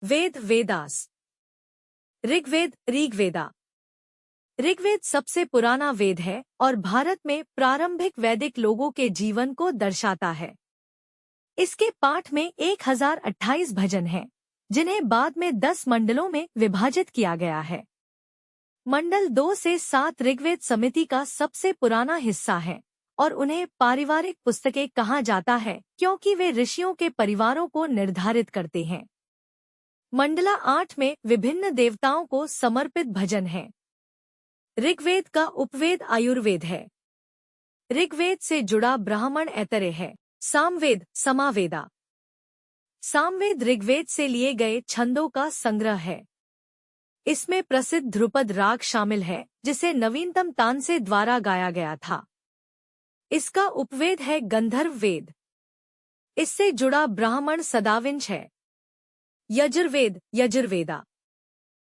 वेद वेदास। ऋग्वेद ऋग्वेदा। ऋग्वेद सबसे पुराना वेद है और भारत में प्रारंभिक वैदिक लोगों के जीवन को दर्शाता है। इसके पाठ में 1028 भजन हैं, जिन्हें बाद में 10 मंडलों में विभाजित किया गया है। मंडल 2 से 7 ऋग्वेद समिति का सबसे पुराना हिस्सा है और उन्हें पारिवारिक पुस्तकें कहा जाता है क्योंकि वे ऋषियों के परिवारों को निर्धारित करते हैं। मंडला 8 में विभिन्न देवताओं को समर्पित भजन हैं। ऋग्वेद का उपवेद आयुर्वेद है। ऋग्वेद से जुड़ा ब्राह्मण ऐतरेय है। सामवेद समावेदा। सामवेद ऋग्वेद से लिए गए छंदों का संग्रह है। इसमें प्रसिद्ध ध्रुपद राग शामिल है, जिसे नवीनतम तानसेन द्वारा गाया गया था। इसका उपवेद है गंधर्व वेद। इससे जुड़ा ब्राह्मण सदाविंश है। यजुर्वेद यजुर्वेदा।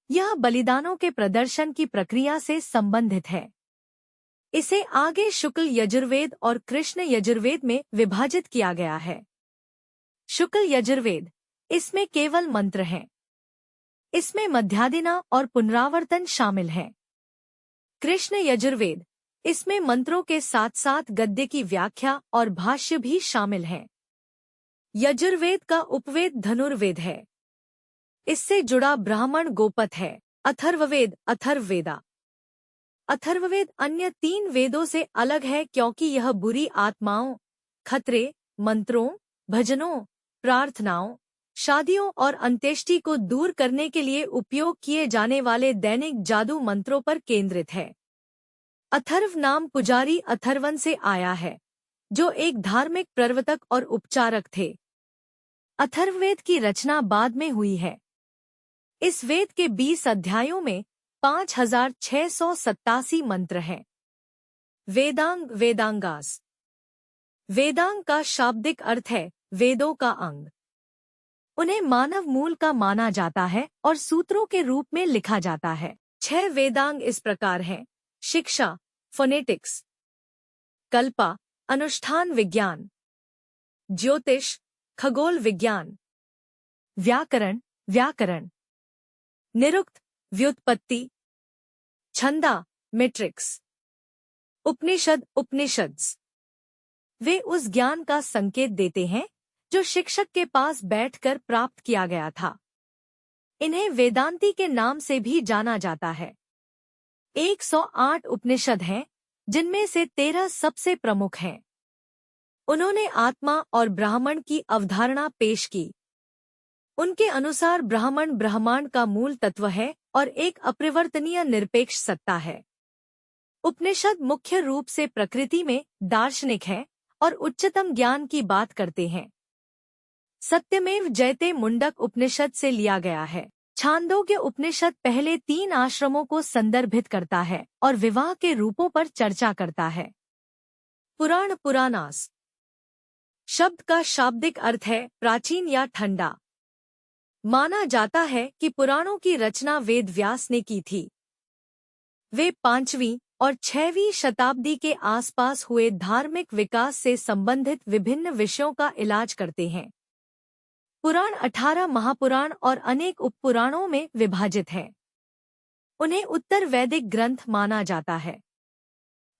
यह बलिदानों के प्रदर्शन की प्रक्रिया से संबंधित है। इसे आगे शुक्ल यजुर्वेद और कृष्ण यजुर्वेद में विभाजित किया गया है। शुक्ल यजुर्वेद, इसमें केवल मंत्र हैं। इसमें मध्यादिना और पुनरावर्तन शामिल हैं। कृष्ण यजुर्वेद, इसमें मंत्रों के साथ साथ गद्य की व्याख्या और भाष्य भी शामिल हैं। यजुर्वेद का उपवेद धनुर्वेद है। इससे जुड़ा ब्राह्मण गोपथ है। अथर्ववेद अथर्ववेदा। अथर्ववेद अन्य 3 वेदों से अलग है क्योंकि यह बुरी आत्माओं, खतरे, मंत्रों, भजनों, प्रार्थनाओं, शादियों और अंत्येष्टि को दूर करने के लिए उपयोग किए जाने वाले दैनिक जादू मंत्रों पर केंद्रित है। अथर्व नाम पुजारी अथर्वन से आया है, जो एक धार्मिक प्रवर्तक और उपचारक थे। अथर्ववेद की रचना बाद में हुई है। इस वेद के 20 अध्यायों में 5687 मंत्र हैं। वेदांग वेदांगास। वेदांग का शाब्दिक अर्थ है वेदों का अंग। उन्हें मानव मूल का माना जाता है और सूत्रों के रूप में लिखा जाता है। 6 वेदांग इस प्रकार हैं: शिक्षा, फोनेटिक्स, कल्पा, अनुष्ठान विज्ञान, ज्योतिष, खगोल विज्ञान, व्याकरण, निरुक्त, व्युत्पत्ति, छंदा, मैट्रिक्स, उपनिषद्स। वे उस ज्ञान का संकेत देते हैं जो शिक्षक के पास बैठकर प्राप्त किया गया था। इन्हें वेदांती के नाम से भी जाना जाता है। 108 उपनिषद हैं, जिनमें से 13 सबसे प्रमुख हैं। उन्होंने आत्मा और ब्राह्मण की अवधारणा पेश की। उनके अनुसार ब्राह्मण ब्रह्मांड का मूल तत्व है और एक अपरिवर्तनीय निरपेक्ष सत्ता है। उपनिषद मुख्य रूप से प्रकृति में दार्शनिक है और उच्चतम ज्ञान की बात करते हैं। सत्यमेव जयते मुंडक उपनिषद से लिया गया है। छांदोग्य उपनिषद पहले 3 आश्रमों को संदर्भित करता है और विवाह के रूपों पर चर्चा करता है। पुराण पुराणास शब्द का शाब्दिक अर्थ है प्राचीन या ठंडा। माना जाता है कि पुराणों की रचना वेद व्यास ने की थी। वे 5वीं और 6वीं शताब्दी के आसपास हुए धार्मिक विकास से संबंधित विभिन्न विषयों का इलाज करते हैं। पुराण 18 महापुराण और अनेक उपपुराणों में विभाजित हैं। उन्हें उत्तर वैदिक ग्रंथ माना जाता है।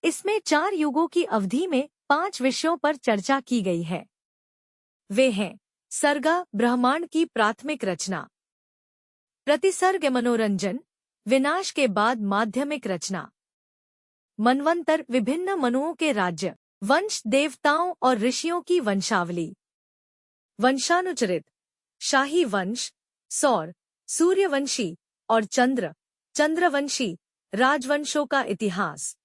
इसमें 4 युगों की अवधि में 5 विषयों पर चर्चा की गई है। वे हैं: सर्गा, ब्रह्मांड की प्राथमिक रचना; प्रतिसर्ग, मनोरंजन, विनाश के बाद माध्यमिक रचना; मनवंतर, विभिन्न मनुओं के राज्य; वंश, देवताओं और ऋषियों की वंशावली; वंशानुचरित, शाही वंश, सौर, सूर्यवंशी और चंद्रवंशी राजवंशों का इतिहास;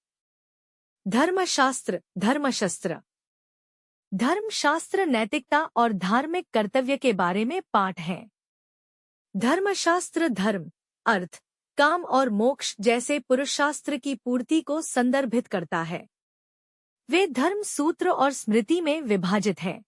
धर्मशास्त्र, धर्मशस्त्र। धर्मशास्त्र नैतिकता और धार्मिक कर्तव्य के बारे में पाठ है। धर्मशास्त्र धर्म, अर्थ, काम और मोक्ष जैसे पुरुषार्थ की पूर्ति को संदर्भित करता है। वे धर्म सूत्र और स्मृति में विभाजित हैं।